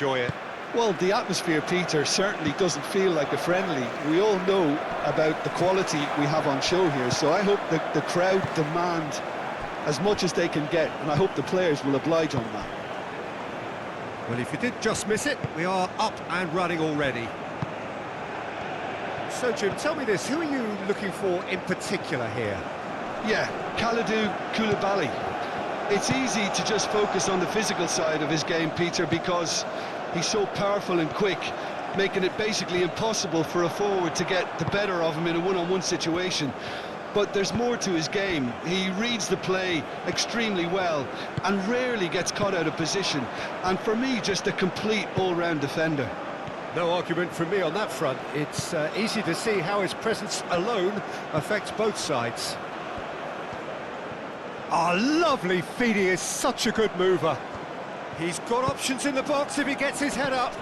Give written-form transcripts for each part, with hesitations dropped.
Enjoy it. Well, the atmosphere, Peter, certainly doesn't feel like a friendly. We all know about the quality we have on show here, so I hope that the crowd demand as much as they can get, and I hope the players will oblige on that. Well, if you did just miss it, we are up and running already. So, Jim, tell me this, who are you looking for in particular here? Yeah, Kalidou Koulibaly. It's easy to just focus on the physical side of his game, Peter, because he's so powerful and quick, making it basically impossible for a forward to get the better of him in a one-on-one situation. But there's more to his game. He reads the play extremely well and rarely gets caught out of position. And for me, just a complete all-round defender. No argument from me on that front. It's easy to see how his presence alone affects both sides. Ah, lovely feed, he is such a good mover. He's got options in the box if he gets his head up.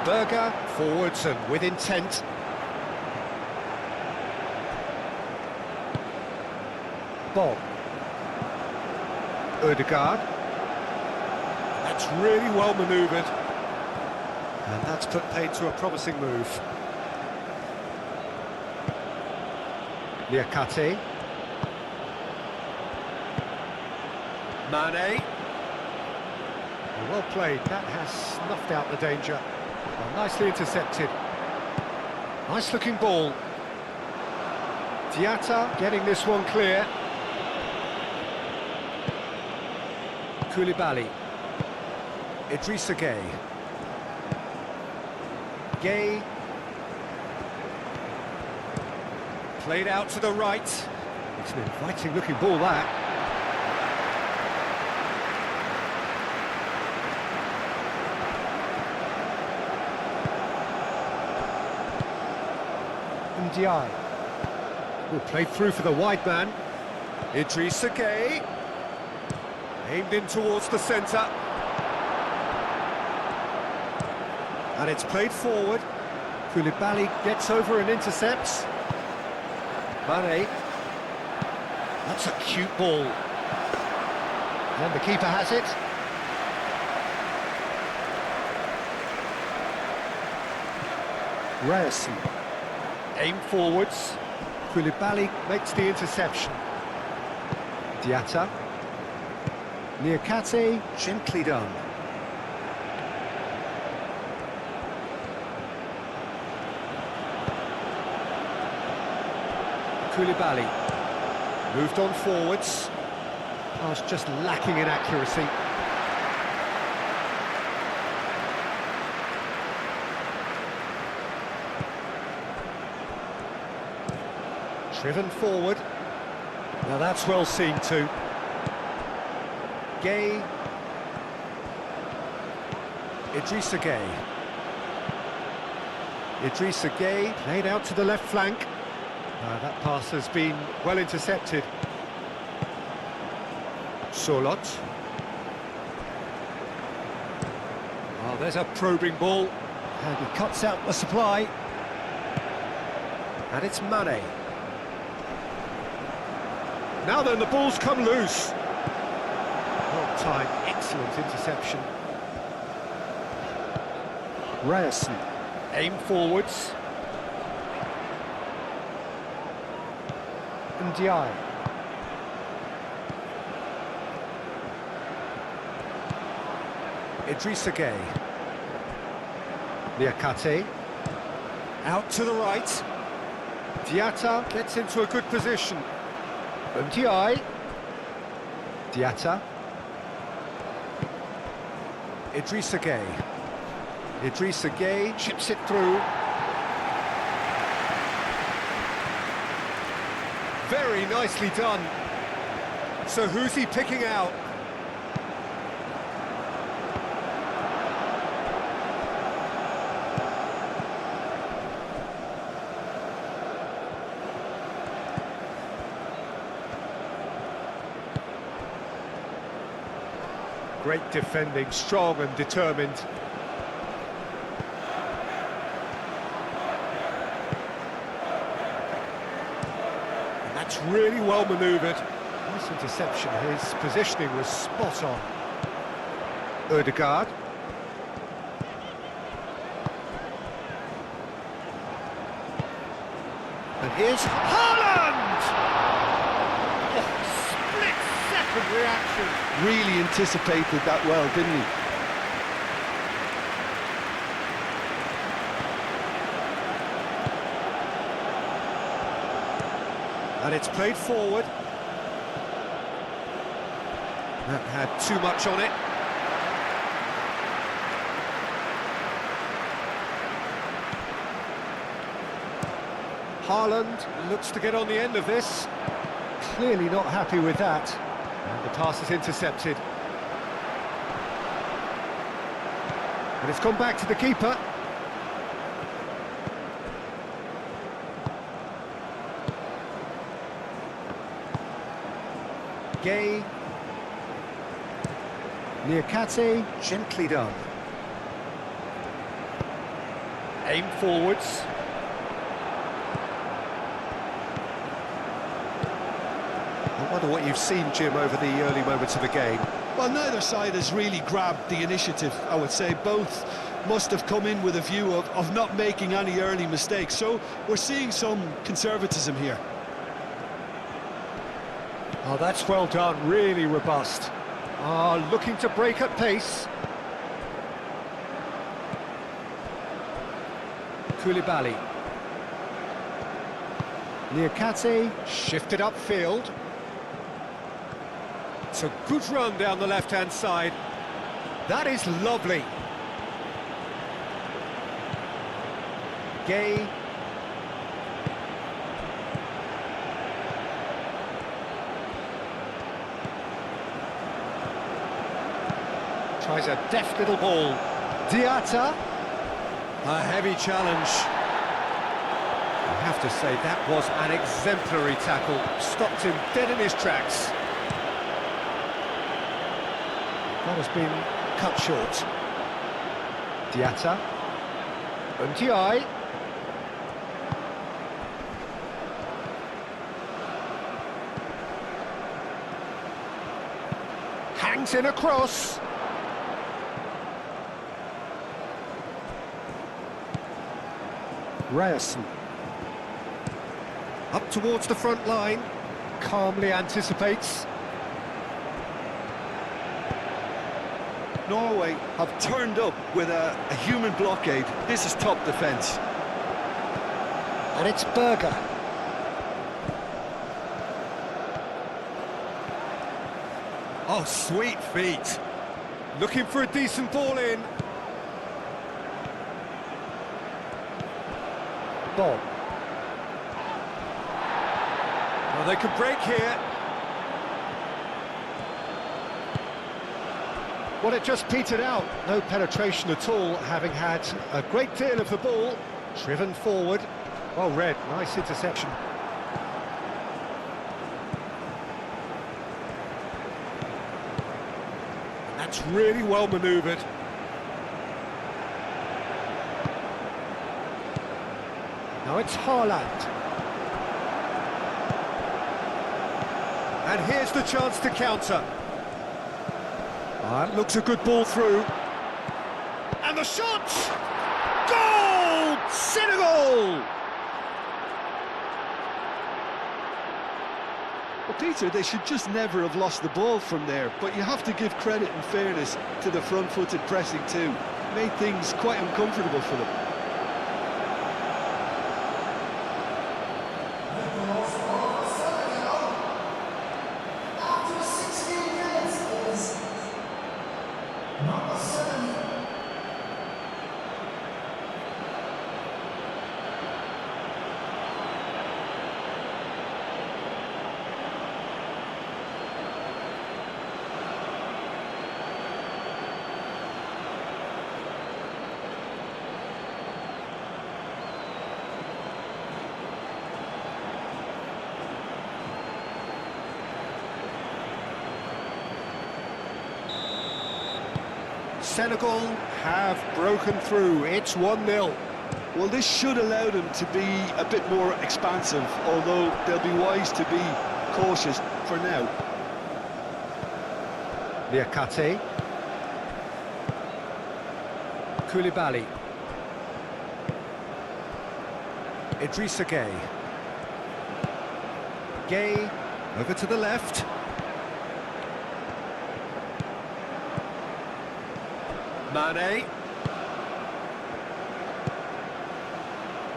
Berger, forwards and with intent. Bob. Ødegaard. That's really well manoeuvred. And that's put paid to a promising move. Niakate. Mane. Well played, that has snuffed out the danger. Well, nicely intercepted. Nice looking ball. Diatta getting this one clear. Koulibaly. Idrissa Gueye. Gueye. Played out to the right. It's an inviting looking ball, that. Ndiaye. Well, played through for the wide man. Idrissa Gueye. Aimed in towards the centre. And it's played forward. Koulibaly gets over and intercepts. Mane. That's a cute ball. And the keeper has it. Ryerson. Aim forwards. Koulibaly makes the interception. Diatta. Niakate, gently done. Koulibaly. Moved on forwards. Pass just lacking in accuracy. Driven forward. Now that's well seen too. Gueye. Idrissa Gueye. Idrissa Gueye played out to the left flank. That pass has been well intercepted. Solot. Oh, there's a probing ball. And he cuts out the supply. And it's Mane. Now then, the ball's come loose. Well timed, excellent interception. Ryerson. Aim forwards. Ndiaye. Idrissa Gueye. Niakate. Out to the right. Diatta gets into a good position. Ndiaye. Diatta. Idrissa Gueye. Idrissa Gueye chips it through. Very nicely done. So who's he picking out? Great defending, strong and determined. And that's really well manoeuvred. Nice interception, his positioning was spot on. Ødegaard. And here's Haaland! Oh, split-second reaction. Really anticipated that well, didn't he? And it's played forward. That had too much on it. Haaland looks to get on the end of this. Clearly not happy with that. And the pass is intercepted. And it's gone back to the keeper. Gay. Niakate, gently done. Aim forwards. I wonder what you've seen, Jim, over the early moments of the game. Well, neither side has really grabbed the initiative, I would say. Both must have come in with a view of not making any early mistakes. So we're seeing some conservatism here. Oh, that's well done, really robust. Looking to break at pace. Koulibaly. Niakate, shifted upfield. It's a good run down the left-hand side. That is lovely. Gay. Tries a deft little ball. Diatta. A heavy challenge. I have to say, that was an exemplary tackle. Stopped him dead in his tracks. That has been cut short. Diatta. Untiai. Hangs in a cross. Ryerson. Up towards the front line. Calmly anticipates. Norway have turned up with a human blockade. This is top defence. And it's Berger. Oh, sweet feet. Looking for a decent ball in. Ball. Well, they could break here. Well, it just petered out. No penetration at all, having had a great deal of the ball. Driven forward. Well read, nice interception. That's really well manoeuvred. Now it's Haaland. And here's the chance to counter. That looks a good ball through. And the shot! Goal! Senegal! Well, Peter, they should just never have lost the ball from there, but you have to give credit and fairness to the front-footed pressing too. Made things quite uncomfortable for them. Senegal have broken through. It's 1-0. Well, this should allow them to be a bit more expansive, although they'll be wise to be cautious for now. Niakate. Koulibaly. Idrissa Gueye. Gueye over to the left. Mane.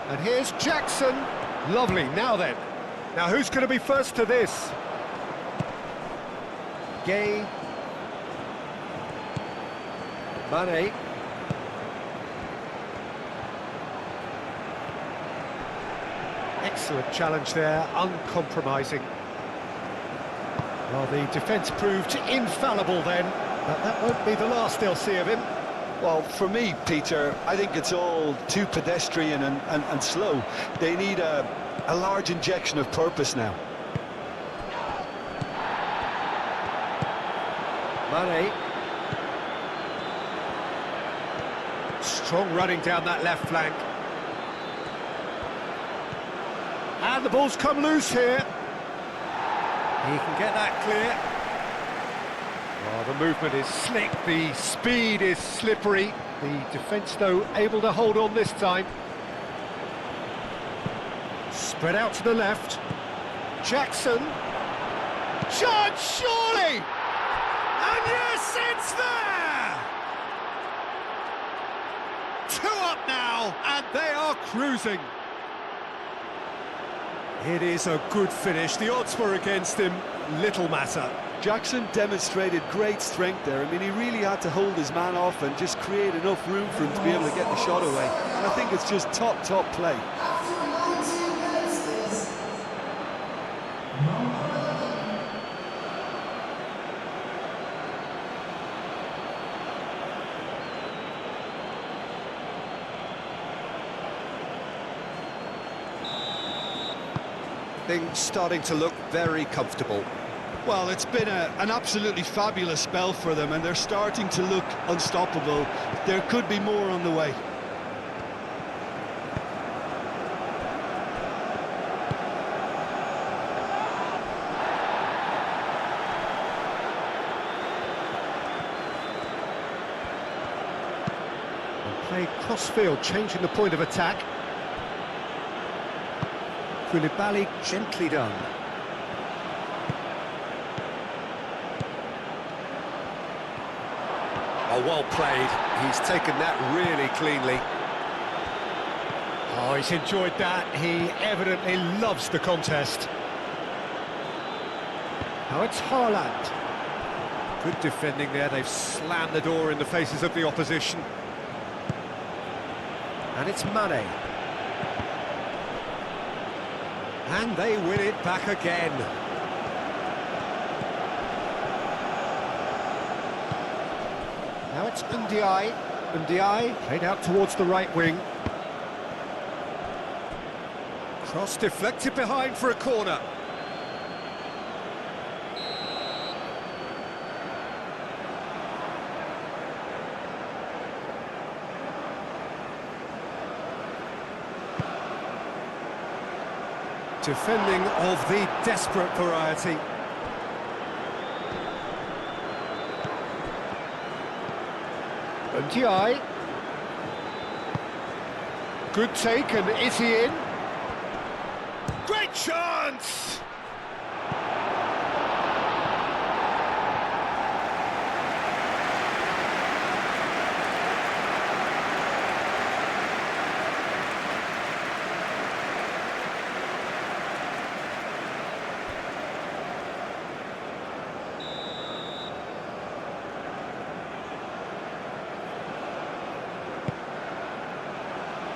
And here's Jackson. Lovely, now then. Now who's going to be first to this? Gueye. Mane. Excellent challenge there, uncompromising. Well, the defence proved infallible then, but that won't be the last they'll see of him. Well, for me, Peter, I think it's all too pedestrian and slow. They need a large injection of purpose now. Mane. Strong running down that left flank. And the ball's come loose here. He can get that clear. Oh, the movement is slick, the speed is slippery. The defence, though, able to hold on this time. Spread out to the left. Jackson. Chance, surely! And yes, it's there! 2 up now, and they are cruising. It is a good finish. The odds were against him. Little matter. Jackson demonstrated great strength there. I mean, he really had to hold his man off and just create enough room for him to be able to get the shot away. And I think it's just top play. Things starting to look very comfortable. Well, it's been an absolutely fabulous spell for them, and they're starting to look unstoppable. There could be more on the way. And play cross-field, changing the point of attack. Koulibaly gently done. Oh, well played. He's taken that really cleanly. Oh, he's enjoyed that. He evidently loves the contest. Now it's Haaland. Good defending there. They've slammed the door in the faces of the opposition. And it's Mane. And they win it back again. Now it's Ndiaye. Ndiaye played out towards the right wing. Cross deflected behind for a corner. Defending of the desperate variety. Ndiaye. Good take, and is he in? Great chance!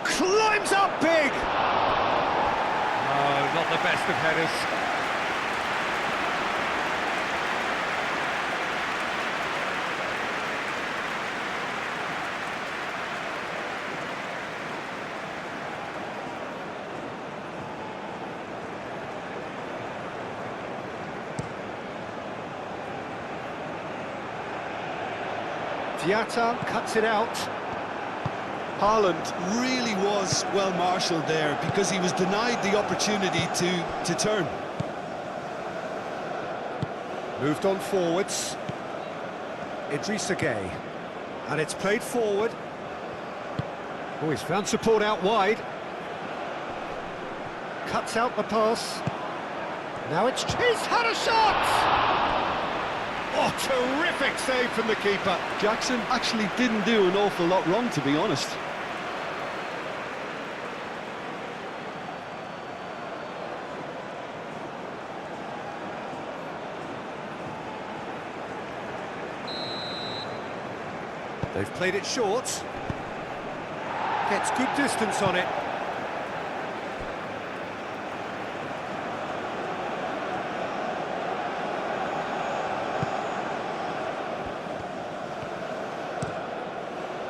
Climbs up big! Oh, not the best of headers. Diatta cuts it out. Haaland really was well marshalled there because he was denied the opportunity to turn. Moved on forwards. Idrissa Gueye. And it's played forward. Oh, he's found support out wide. Cuts out the pass. Now it's he's had a shot! Oh, terrific save from the keeper. Jackson actually didn't do an awful lot wrong, to be honest. They've played it short. Gets good distance on it.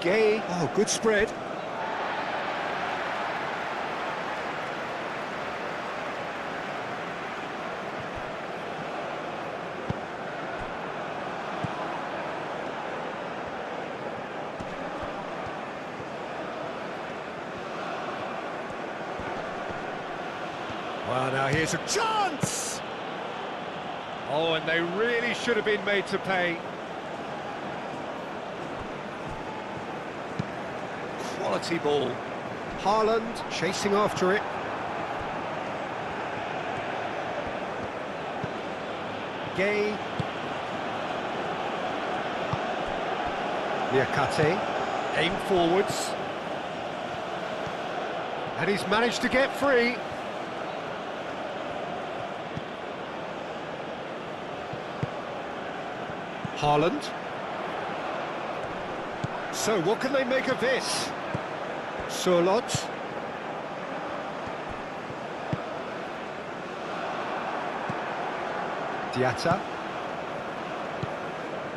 Gay. Oh, good spread. Well, now here's a chance! Oh, and they really should have been made to pay. Quality ball. Haaland chasing after it. Gay. Niakate. Aim forwards. And he's managed to get free. Haaland. So, what can they make of this? Surlot. Diatta.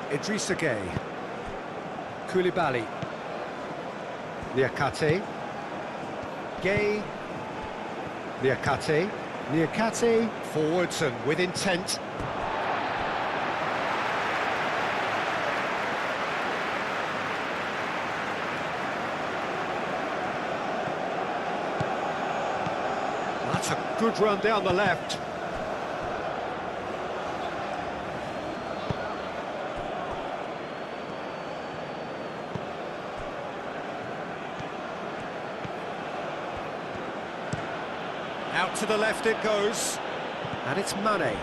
Idrissa Gay. Koulibaly. Niakate. Gay. Niakate. Niakate. Forwards and with intent. That's a good run down the left. Out to the left it goes. And it's Mane.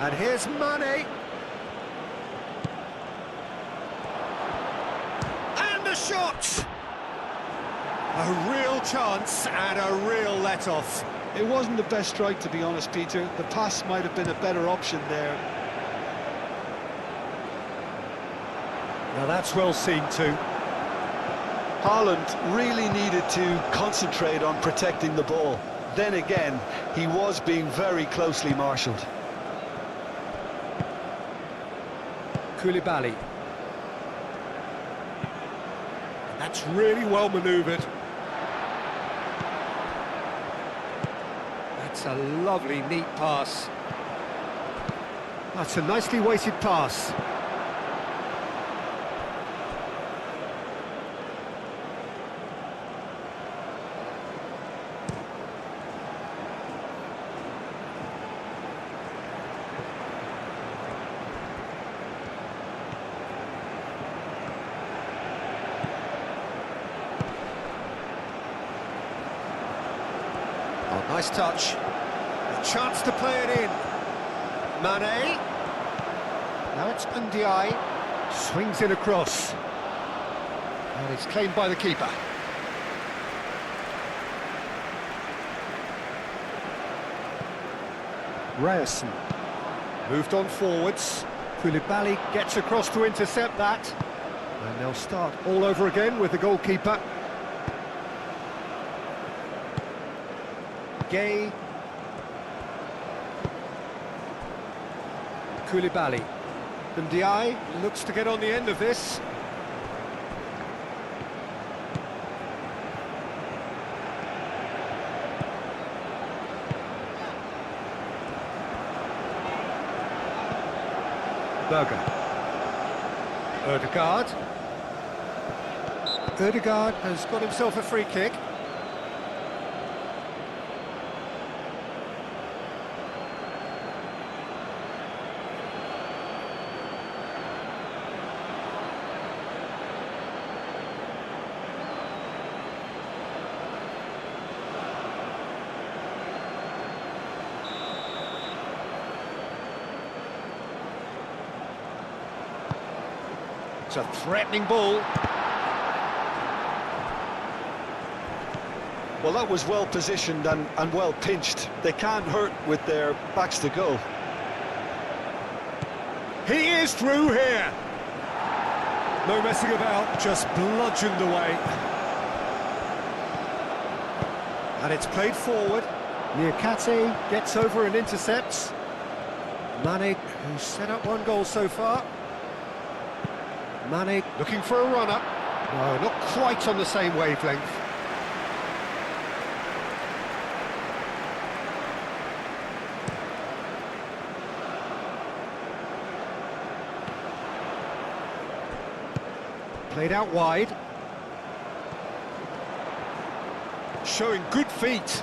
And here's Mane. Shot! A real chance and a real let-off. It wasn't the best strike, to be honest, Peter. The pass might have been a better option there. Now that's well seen too. Haaland really needed to concentrate on protecting the ball. Then again, he was being very closely marshalled. Koulibaly. That's really well manoeuvred. That's a lovely, neat pass. That's a nicely weighted pass. Oh, nice touch. A chance to play it in. Mane. Now it's Ndiaye. Swings in across. And it's claimed by the keeper. Ryerson. Moved on forwards. Koulibaly gets across to intercept that. And they'll start all over again with the goalkeeper. Gay. Koulibaly. Ndiaye looks to get on the end of this. Berger. Ødegaard. Ødegaard has got himself a free kick. It's a threatening ball. Well, that was well positioned and well pinched. They can't hurt with their backs to goal. He is through here. No messing about, just bludgeoned away. And it's played forward. Niakate gets over and intercepts. Mane, who's set up one goal so far. Mane looking for a runner. No, not quite on the same wavelength. Played out wide. Showing good feet.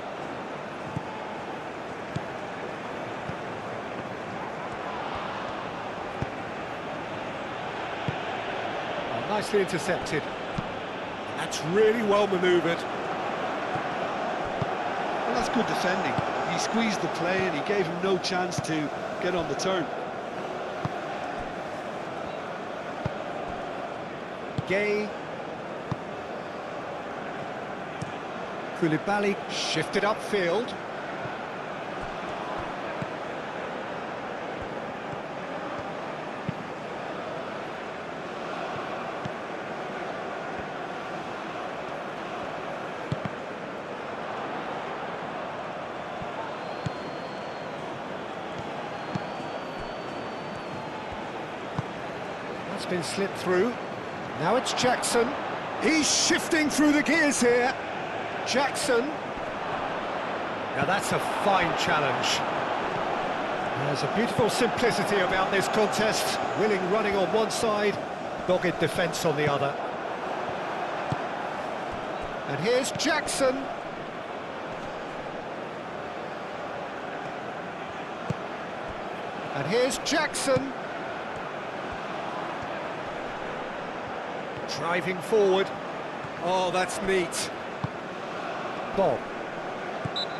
Oh, nicely intercepted. That's really well manoeuvred. Well, that's good defending. He squeezed the play and he gave him no chance to get on the turn. Gay. Koulibaly shifted upfield. That's been slipped through. Now it's Jackson. He's shifting through the gears here. Jackson. Now that's a fine challenge. There's a beautiful simplicity about this contest. Willing running on one side, dogged defence on the other. And here's Jackson. And here's Jackson. Driving forward. Oh, that's neat. Bob.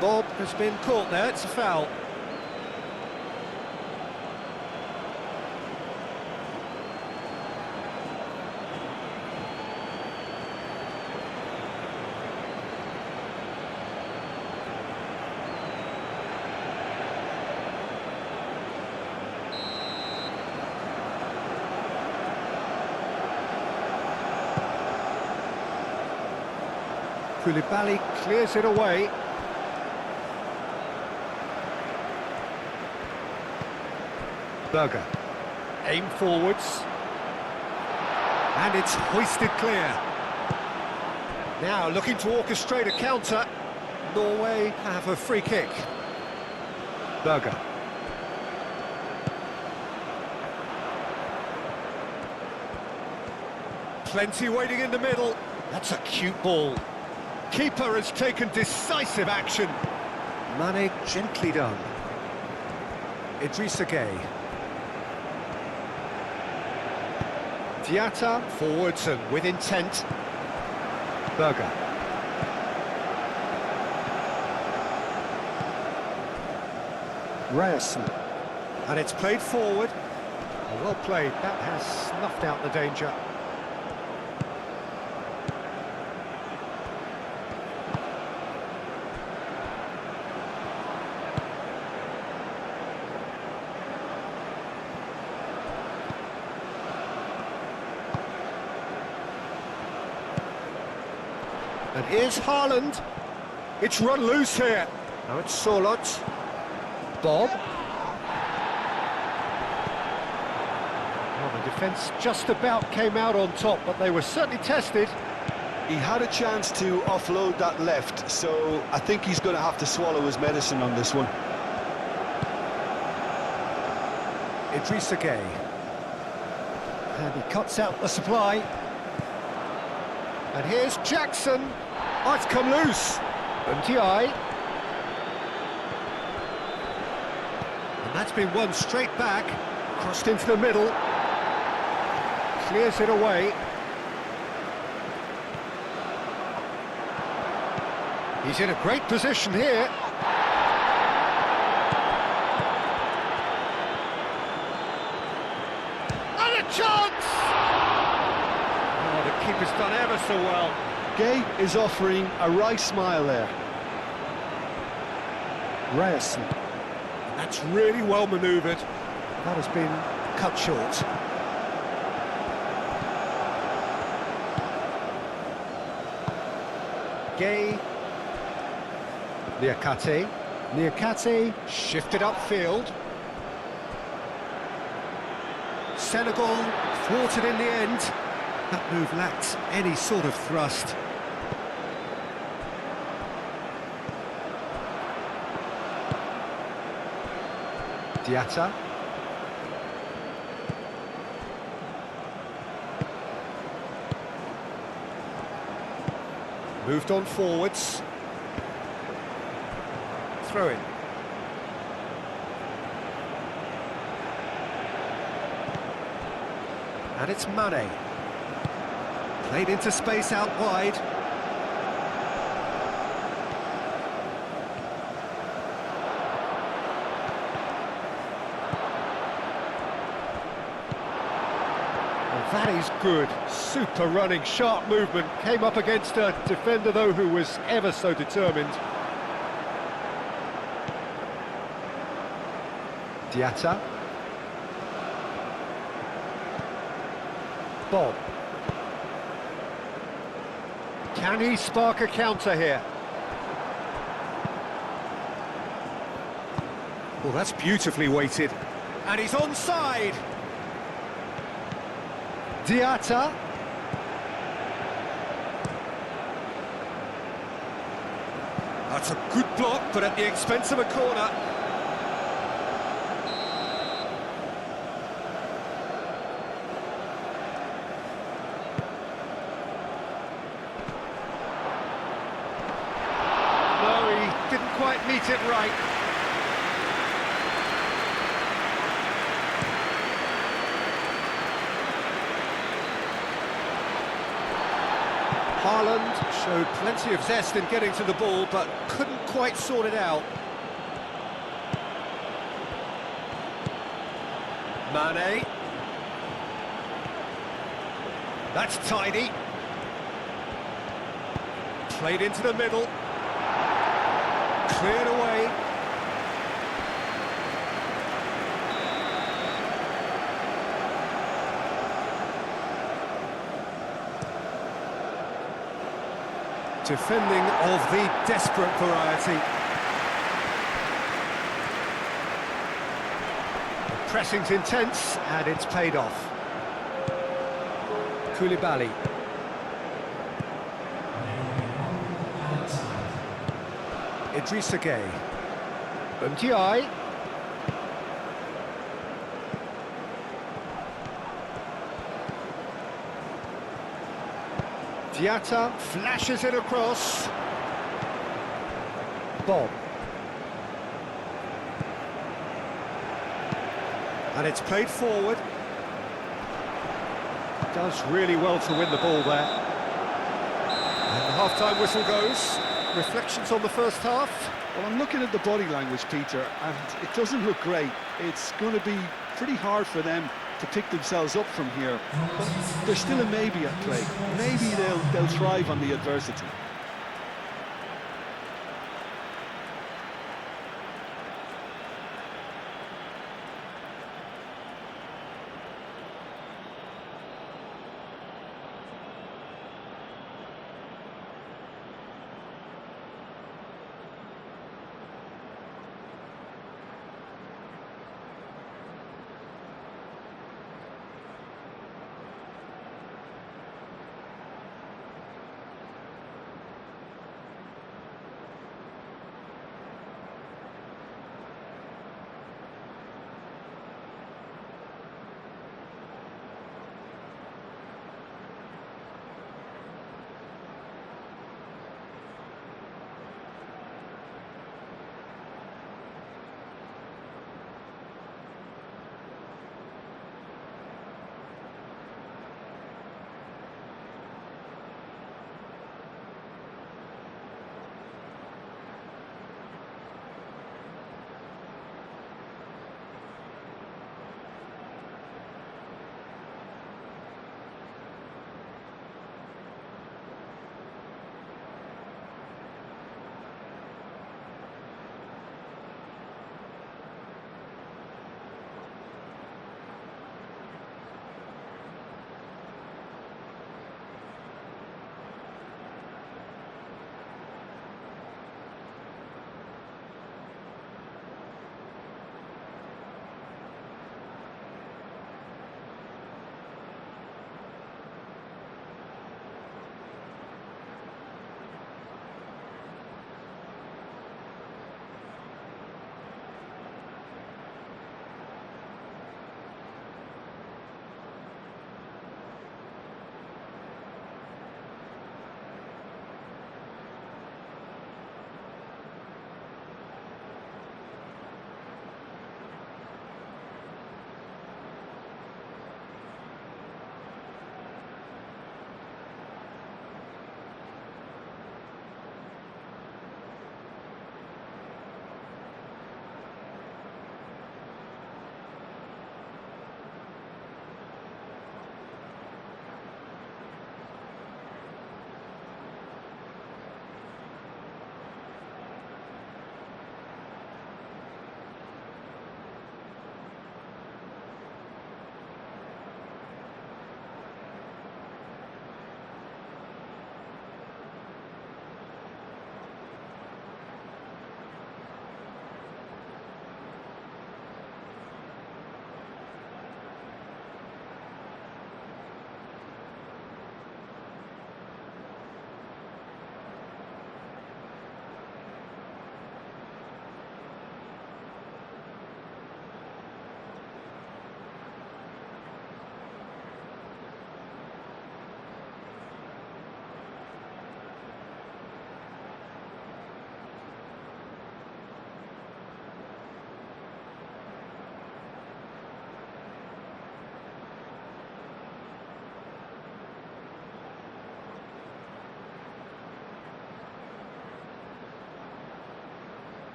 Bob has been caught there, it's a foul. Koulibaly clears it away. Berger. Aim forwards. And it's hoisted clear. Now looking to orchestrate a counter. Norway have a free kick. Berger. Plenty waiting in the middle. That's a cute ball. Keeper has taken decisive action. Mane gently done. Idrissa Gueye. Diatta forwards and with intent. Berger. Ryerson. And it's played forward. Oh, well played. That has snuffed out the danger. And here's Haaland. It's run loose here. Now it's Sorloth. Bob. Well, the defence just about came out on top, but they were certainly tested. He had a chance to offload that left, so I think he's going to have to swallow his medicine on this one. Idrissa Gueye. And he cuts out the supply. And here's Jackson. Oh, it's come loose. Unti. And that's been won straight back. Crossed into the middle. Clears it away. He's in a great position here. And a chance! done ever so well. Gay is offering a wry smile there. Ryerson. That's really well manoeuvred. That has been cut short. Gay. Niakate. Niakate shifted upfield. Senegal thwarted in the end. That move lacked any sort of thrust. Diatta. Moved on forwards. Throw in. And it's Mane. Played into space out wide. Well, that is good. Super running, sharp movement. Came up against a defender, though, who was ever so determined. Diatta. Bob. Can he spark a counter here? Well, that's beautifully weighted. And he's onside. Diatta. That's a good block, but at the expense of a corner. Didn't quite meet it right. Haaland showed plenty of zest in getting to the ball, but couldn't quite sort it out. Mane. That's tidy. Played into the middle. Cleared away. Defending of the desperate variety. The pressing's intense and it's paid off. Koulibaly. Idrissa Gueye. Ndiaye. Diatta flashes it across. Bob. And it's played forward. Does really well to win the ball there. And the half-time whistle goes. Reflections on the first half? Well, I'm looking at the body language, Peter, and it doesn't look great. It's going to be pretty hard for them to pick themselves up from here. But there's still a maybe at play. Maybe they'll thrive on the adversity.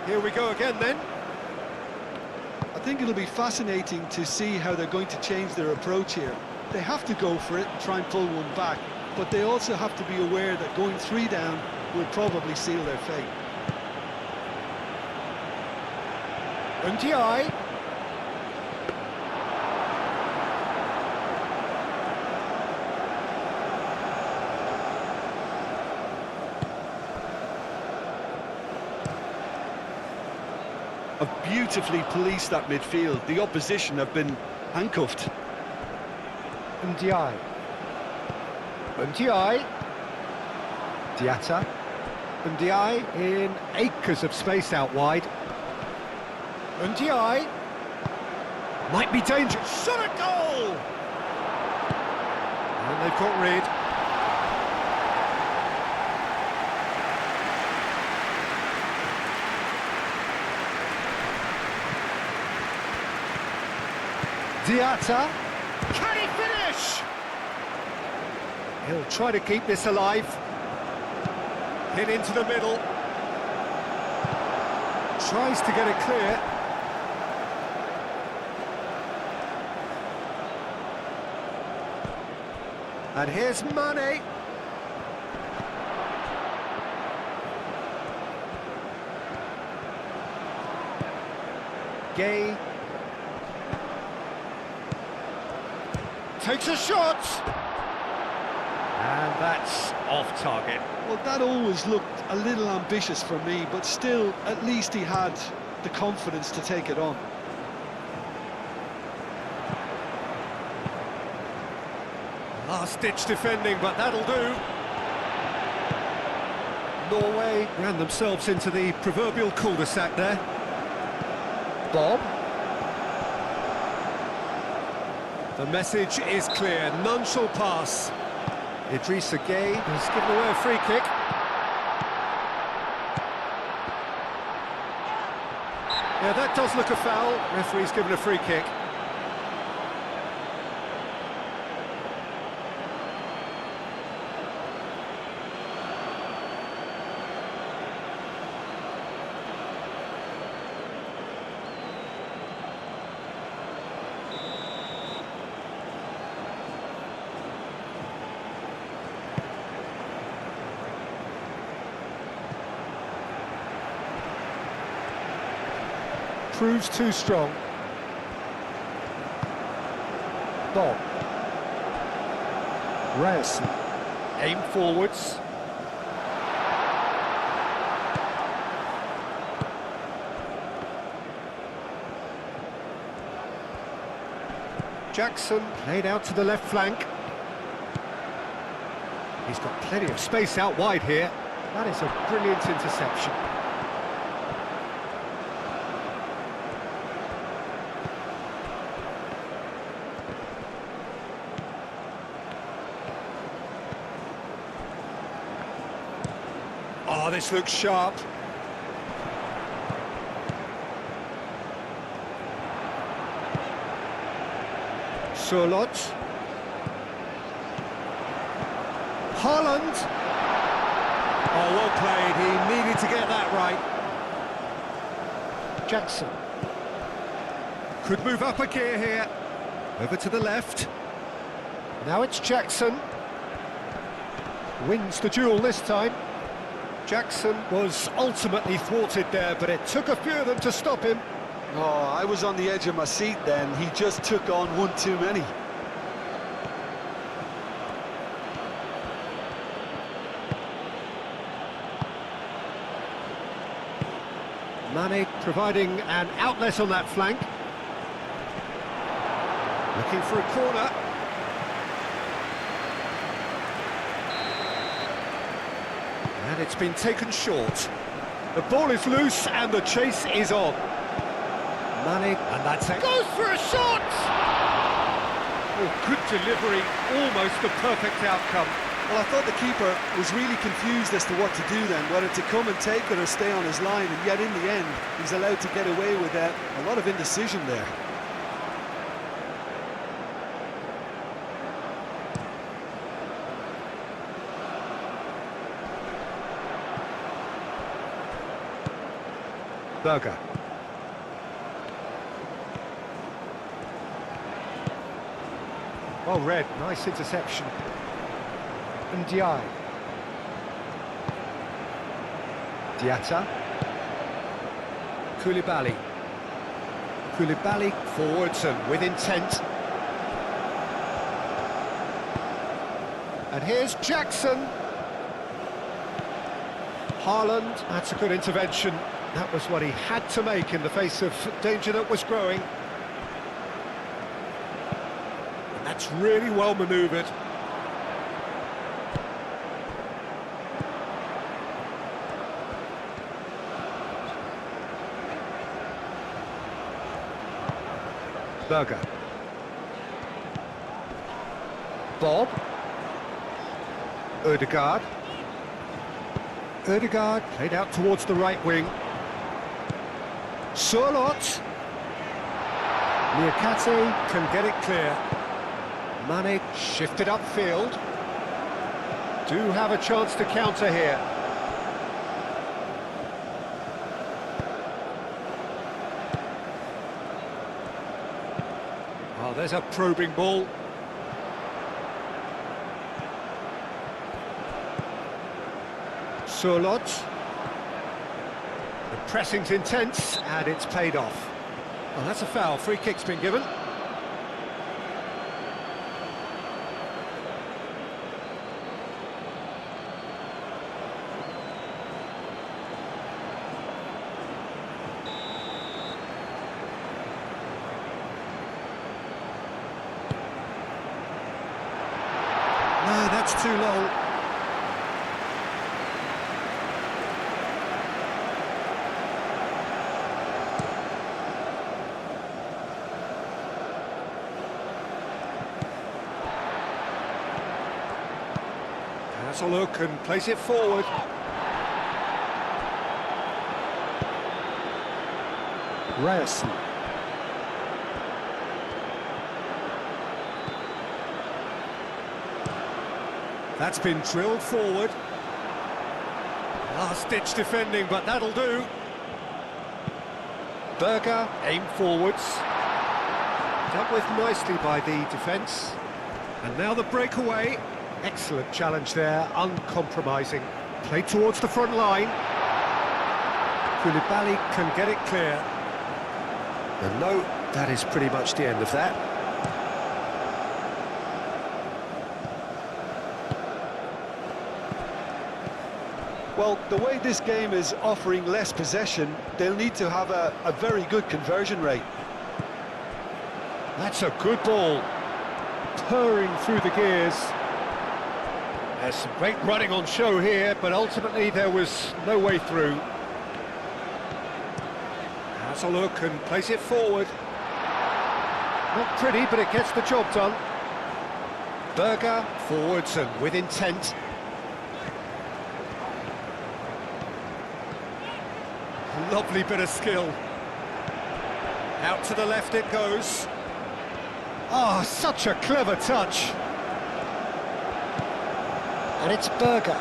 Here we go again then. I think it'll be fascinating to see how they're going to change their approach here. They have to go for it and try and pull one back, but they also have to be aware that going 3 down will probably seal their fate. Ndiaye. Have beautifully policed that midfield. The opposition have been handcuffed. Ndiaye. Ndiaye. Diatta. Ndiaye in acres of space out wide. Ndiaye. Might be dangerous. Shot at goal! And they've got rid. Diatta. Can he finish? He'll try to keep this alive. Hit into the middle. Tries to get it clear. And here's Mane. Gay. Takes a shot. And that's off target. Well, that always looked a little ambitious for me, but still, at least he had the confidence to take it on. Last-ditch defending, but that'll do. Norway ran themselves into the proverbial cul-de-sac there. Bob. The message is clear, none shall pass. Idrissa Gueye has given away a free kick. Yeah, that does look a foul. Referee's given a free kick. Proves too strong. Bob. Ryerson. Aim forwards. Jackson played out to the left flank. He's got plenty of space out wide here. That is a brilliant interception. Oh, this looks sharp. Surlot. Haaland. Oh, well played. He needed to get that right. Jackson. Could move up a gear here. Over to the left. Now it's Jackson. Wins the duel this time. Jackson was ultimately thwarted there, but it took a few of them to stop him. Oh, I was on the edge of my seat then. He just took on one too many. Mane providing an outlet on that flank. Looking for a corner. And it's been taken short. The ball is loose and the chase is on. Mane, and that's it. Goes for a shot! Oh, good delivery, almost the perfect outcome. Well, I thought the keeper was really confused as to what to do then, whether to come and take it or stay on his line, and yet in the end, he's allowed to get away with a lot of indecision there. Berger. Well read, nice interception. And Diatta. Koulibaly. Koulibaly forwards and with intent. And here's Jackson. Haaland, that's a good intervention. That was what he had to make in the face of danger that was growing. And that's really well manoeuvred. Berger. Bob. Ødegaard. Ødegaard played out towards the right wing. Surlot. Niakate can get it clear. Mane shifted upfield. Do have a chance to counter here. Oh, there's a probing ball. Surlot. The pressing's intense, and it's paid off. Well, that's a foul. Free kick's been given. No, that's too long. Has a look and plays it forward. Ryerson. That's been drilled forward. Last-ditch defending, but that'll do. Berger, aim forwards. Dealt with nicely by the defence. And now the breakaway. Excellent challenge there, uncompromising. Played towards the front line. Koulibaly can get it clear. And no, that is pretty much the end of that. Well, the way this game is offering less possession, they'll need to have a very good conversion rate. That's a good ball. Purring through the gears. There's some great running on show here, but ultimately there was no way through. Has a look and plays it forward. Not pretty, but it gets the job done. Berger, forwards and with intent. Lovely bit of skill. Out to the left it goes. Oh, such a clever touch. And it's Berger.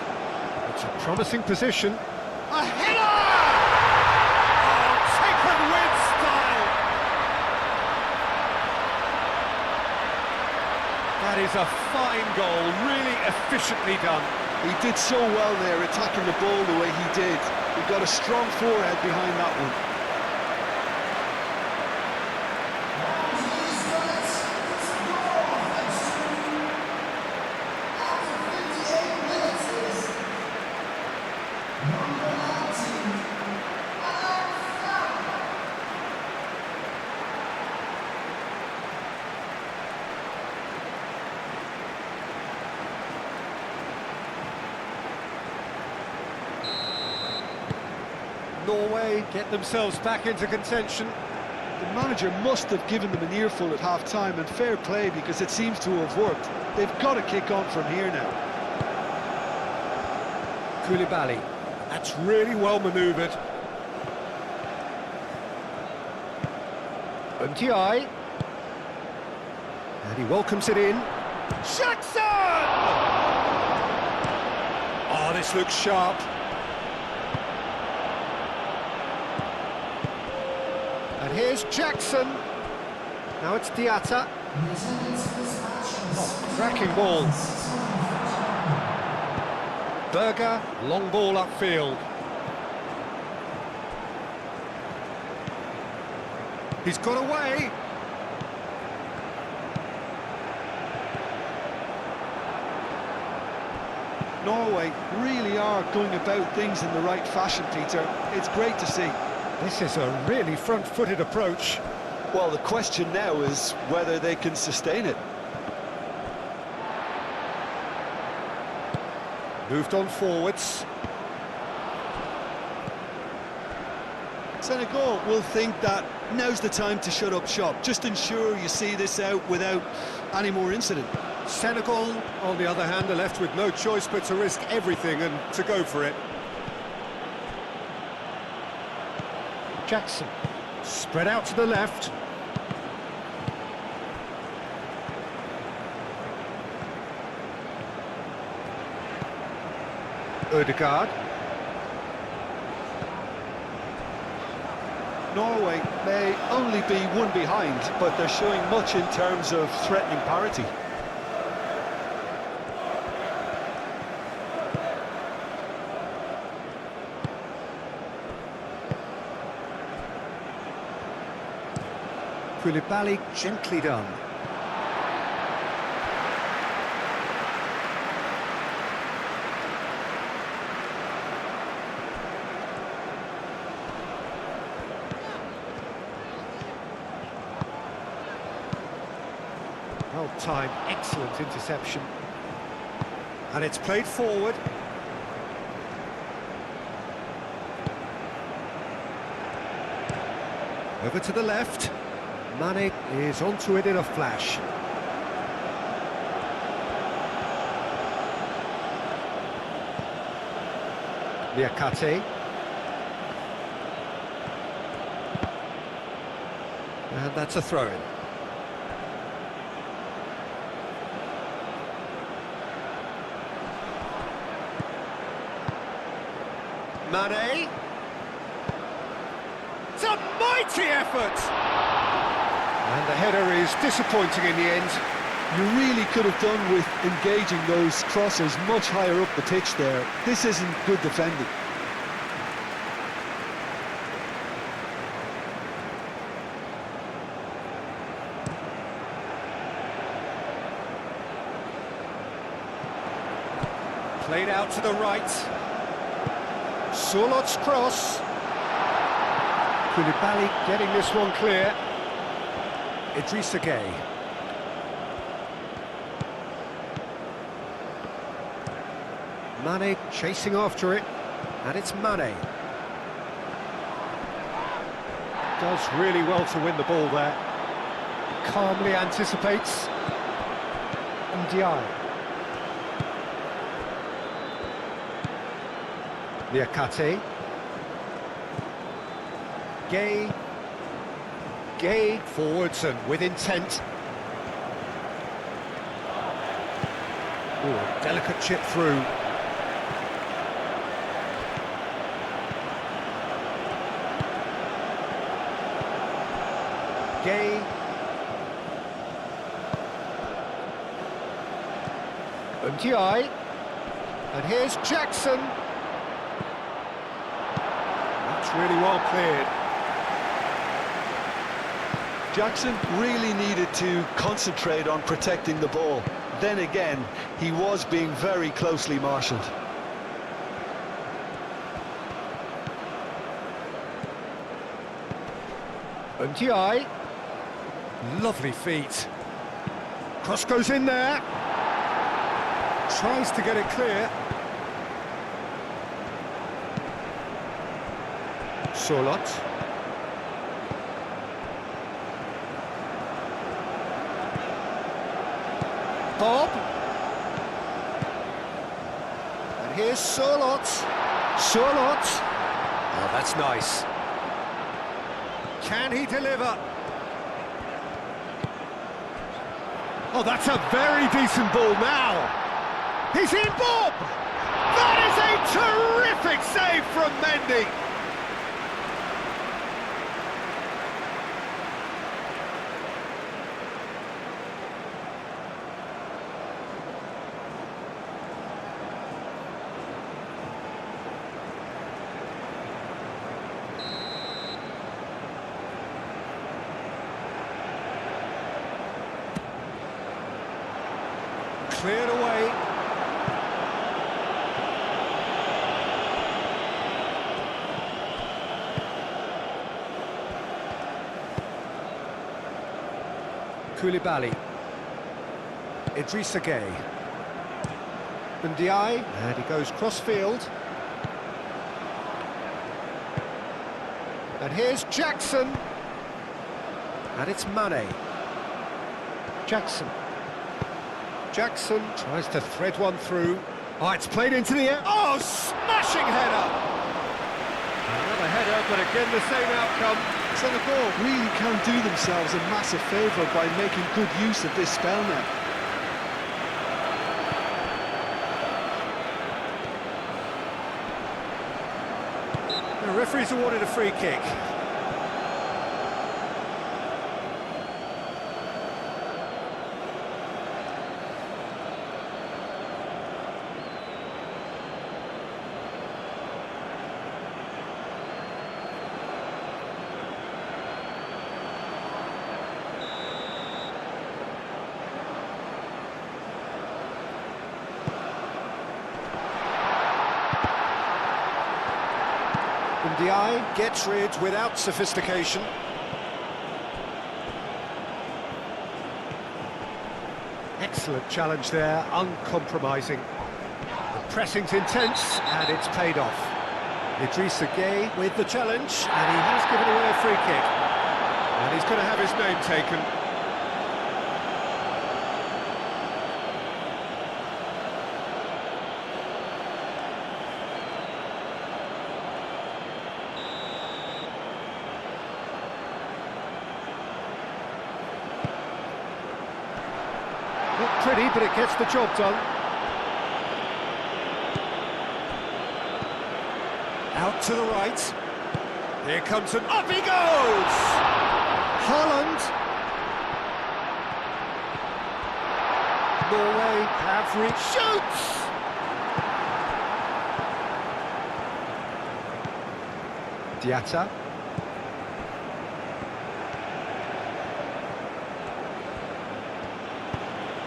It's a promising position. A header! Oh, taken with style. That is a fine goal, really efficiently done. He did so well there, attacking the ball the way he did. He got a strong forehead behind that one. Norway get themselves back into contention. The manager must have given them an earful at half-time, and fair play, because it seems to have worked. They've got to kick on from here now. Koulibaly, that's really well manoeuvred. Unti, and he welcomes it in. Jackson! Oh, this looks sharp. here's Jackson. Now it's Diatta. Oh, cracking ball. Berger, long ball upfield. He's got away. Norway really are going about things in the right fashion, Peter. It's great to see. This is a really front-footed approach. Well, the question now is whether they can sustain it. Moved on forwards. Senegal will think that now's the time to shut up shop. Just ensure you see this out without any more incident. Senegal, on the other hand, are left with no choice but to risk everything and to go for it. Jackson, spread out to the left. Ødegaard. Norway may only be one behind, but they're showing much in terms of threatening parity. Koulibaly, gently done. Well timed, excellent interception. And it's played forward. Over to the left. Mane is onto it in a flash. Niakate. And that's a throw-in. Mane. It's a mighty effort! And the header is disappointing in the end. You really could have done with engaging those crosses much higher up the pitch there. This isn't good defending. Played out to the right. Surlot's cross. Koulibaly getting this one clear. Idrissa Gueye. Mane chasing after it, and it's Mane. Does really well to win the ball there. Calmly anticipates. Ndiaye. Niakate. Gueye. Gueye forwards and with intent. Ooh, delicate chip through. Gueye. Ndiaye. And here's Jackson. That's really well cleared. Jackson really needed to concentrate on protecting the ball. Then again, he was being very closely marshalled. Ndiaye. Lovely feet. Cross goes in there. Tries to get it clear. Surlot. Bob. And here's Surlot. Surlot. Oh, that's nice. Can he deliver? Oh, that's a very decent ball now. He's in, Bob! That is a terrific save from Mendy. cleared away. Koulibaly. Idrissa Gueye. Ndiaye, and he goes cross-field. And here's Jackson. And it's Mane. Jackson. Jackson tries to thread one through. Oh, it's played into the air. Oh, smashing header! Another header, but again the same outcome. Senegal really can do themselves a massive favour by making good use of this spell now. The referee's awarded a free kick. Ndiaye gets rid without sophistication. Excellent challenge there, uncompromising. The pressing's intense, and it's paid off. Idrissa Gueye with the challenge, and he has given away a free kick. And he's going to have his name taken. Not pretty, but it gets the job done. Out to the right. Here comes an... Up he goes! Haaland. Norway have reached... Shoots! Diatta.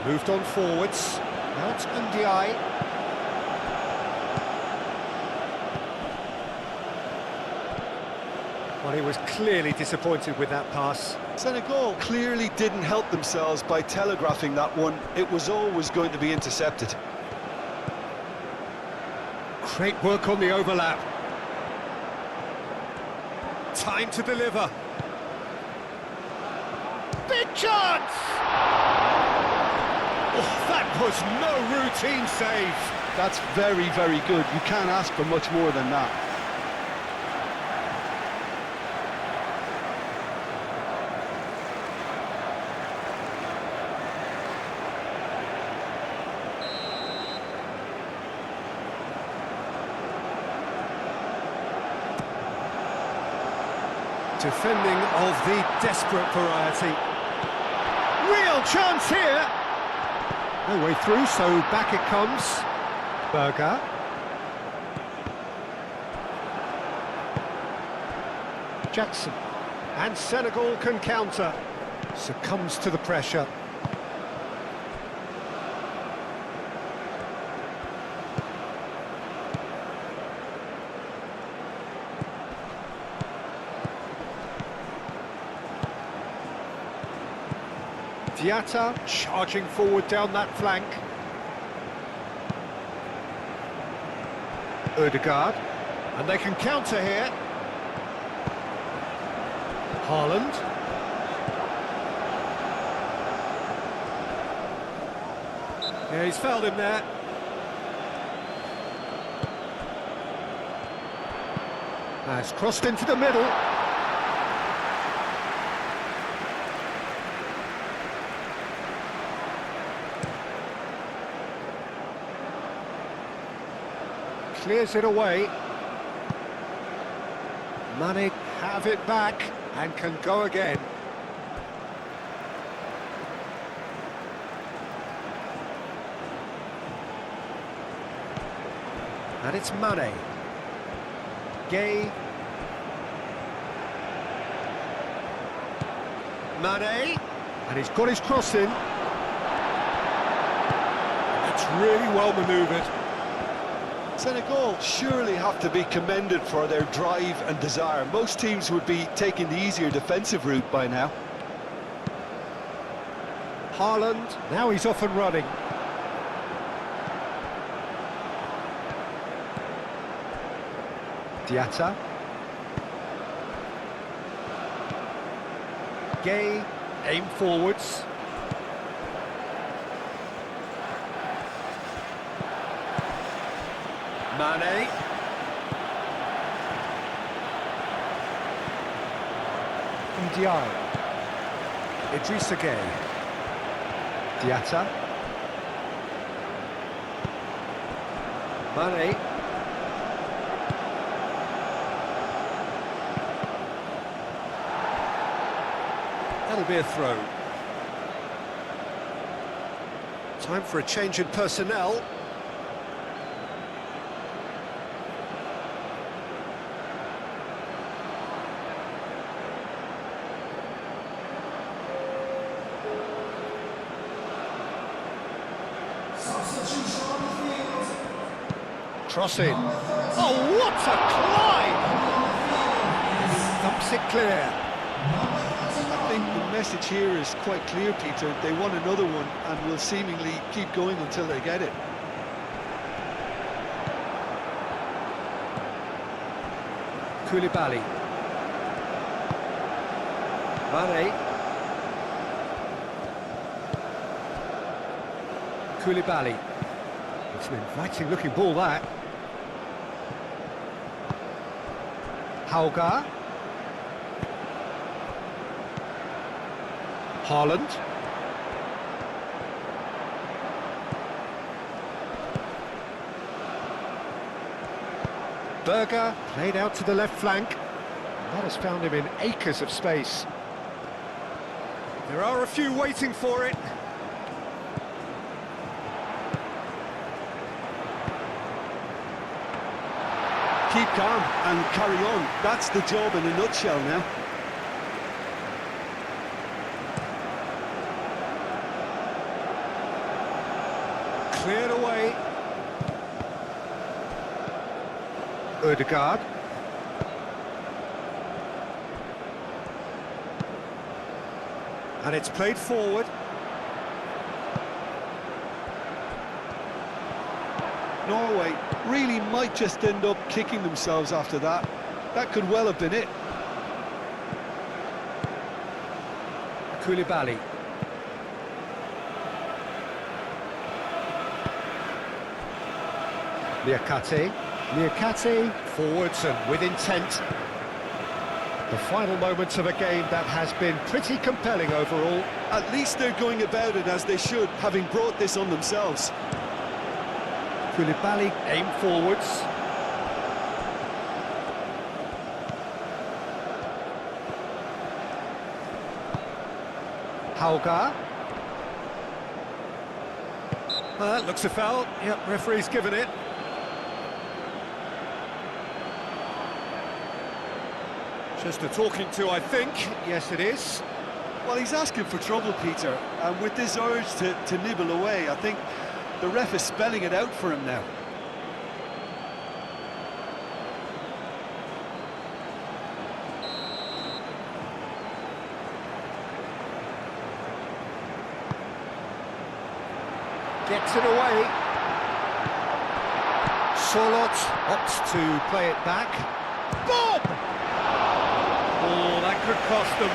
Moved on forwards. Now it's Ndiaye. Well, he was clearly disappointed with that pass. Senegal clearly didn't help themselves by telegraphing that one. It was always going to be intercepted. Great work on the overlap. Time to deliver. Big chance! Oh, that was no routine save. That's very, very good. You can't ask for much more than that. Defending of the desperate variety. Real chance here. No way through, so back it comes. Berger. Jackson. And Senegal can counter. Succumbs to the pressure. Diatta charging forward down that flank. Ødegaard, and they can counter here. Haaland. Yeah, he's fouled him there. Has crossed into the middle. Clears it away. Mane have it back and can go again. And it's Mane. Gueye. Mane. And he's got his cross in. really well manoeuvred. Senegal surely have to be commended for their drive and desire. Most teams would be taking the easier defensive route by now. Haaland, now he's off and running. Diatta. Gay, aim forwards. Mane. Ndiaye. Idrissa Gay. Diatta. Mane. That'll be a throw. Time for a change in personnel. Cross in. Oh, what a climb! Thumps it clear. I think the message here is quite clear, Peter. They want another one and will seemingly keep going until they get it. Koulibaly. Mane. Koulibaly. It's an inviting looking ball, that. Hauga. Haaland. Berger played out to the left flank. That has found him in acres of space. There are a few waiting for it. Keep calm and carry on. That's the job in a nutshell now. Cleared away. Ødegaard. And it's played forward. Norway really might just end up kicking themselves after that. That could well have been it. Koulibaly. Niakate forwards and with intent. The final moments of a game that has been pretty compelling overall. At least they're going about it as they should, having brought this on themselves. Koulibaly aim forwards. Hauga. Looks a foul. Yep, referee's given it. Just a talking to, I think. Yes, it is. Well, he's asking for trouble, Peter, and with this urge to nibble away, I think the ref is spelling it out for him now. Gets it away. Solot opts to play it back. Bob! Oh, that could cost them.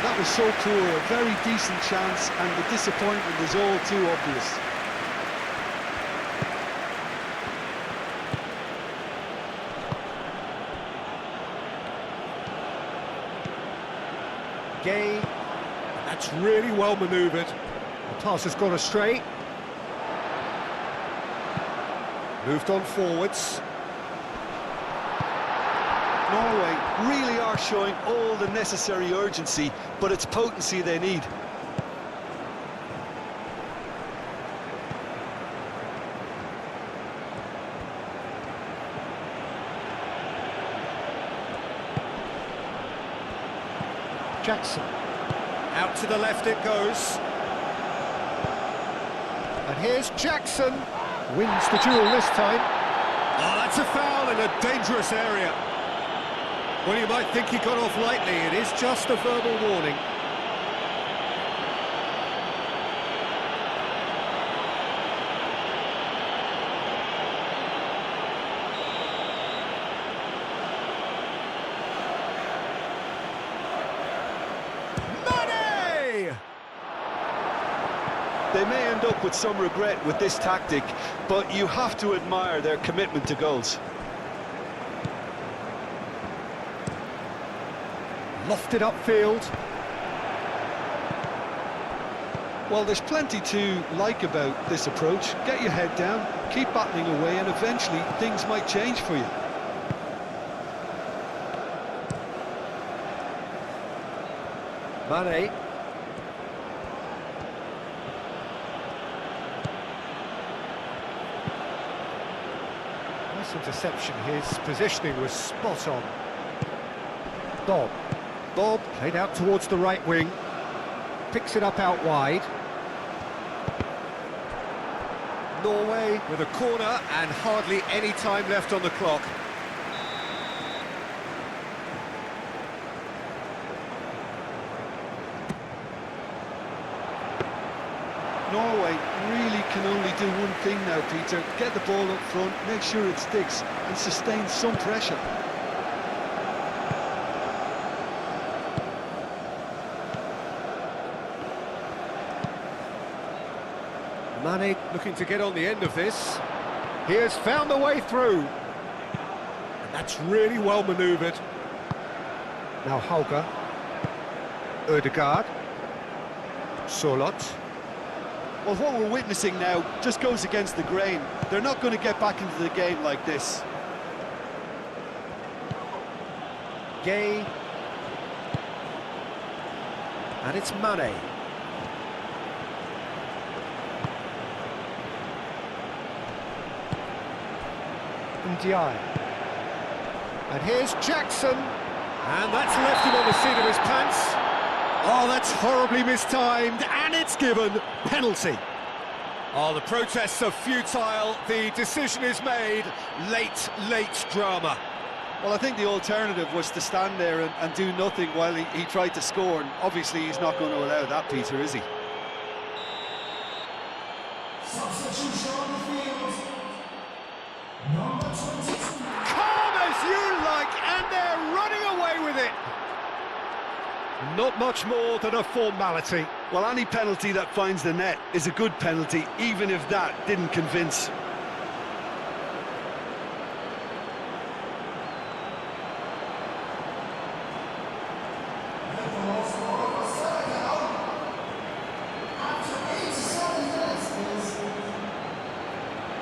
That was so poor, a very decent chance, and the disappointment is all too obvious. Gay. That's really well manoeuvred. The pass has gone astray. Moved on forwards. Norway really are showing all the necessary urgency, but it's potency they need. Jackson. Out to the left it goes. And here's Jackson. Wins the duel this time. Oh, that's a foul in a dangerous area. Well, you might think he got off lightly. It is just a verbal warning. They may end up with some regret with this tactic, but you have to admire their commitment to goals. Lofted upfield. Well, there's plenty to like about this approach. Get your head down, keep battling away, and eventually things might change for you. Mane. Nice interception. His positioning was spot on. Bob played out towards the right wing. Picks it up out wide. Norway with a corner and hardly any time left on the clock. Norway really can only do one thing now, Peter. Get the ball up front, make sure it sticks, and sustain some pressure. Mane looking to get on the end of this. He has found the way through. And that's really well manoeuvred. Now Holger. Ødegaard. Sorloth. Well, what we're witnessing now just goes against the grain. They're not going to get back into the game like this. Gay. And it's Mane. Ndiaye. And here's Jackson. And that's left him on the seat of his pants. Oh, that's horribly mistimed, and it's given. Penalty. Oh, the protests are futile. The decision is made. Late drama. Well, I think the alternative was to stand there and do nothing while he tried to score, and obviously he's not going to allow that, Peter, is he? Substitution on the field. Number 22. Calm as you like, and they're running away with it. Not much more than a formality. Well, any penalty that finds the net is a good penalty, even if that didn't convince. After 87 minutes is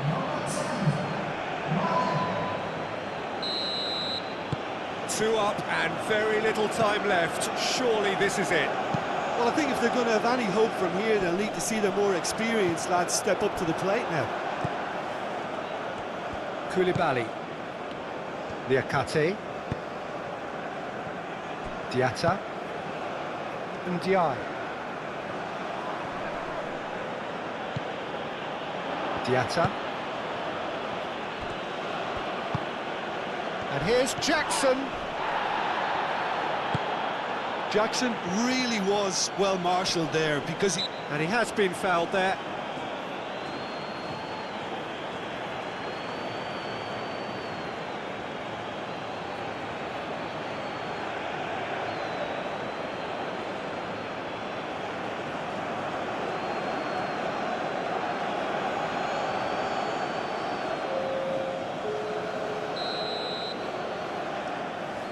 number 10. 2 up and very little time left. Surely this is it. Well, I think if they're going to have any hope from here, they'll need to see the more experienced lads step up to the plate now. Koulibaly. Liakate. Diatta. Ndiaye. Diatta. And here's Jackson. Jackson really was well marshalled there because he... And he has been fouled there.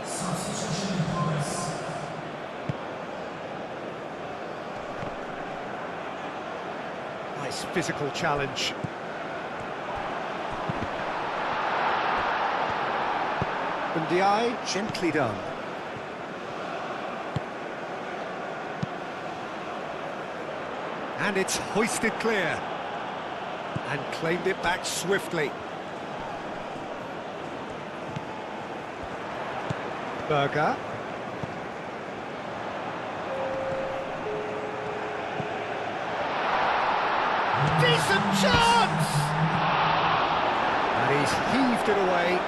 Substitution in progress. Nice physical challenge. Ndiaye, gently done. And it's hoisted clear. And claimed it back swiftly. Berger. Decent chance! And he's heaved it away.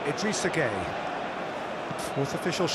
Idrissa Gueye. Fourth official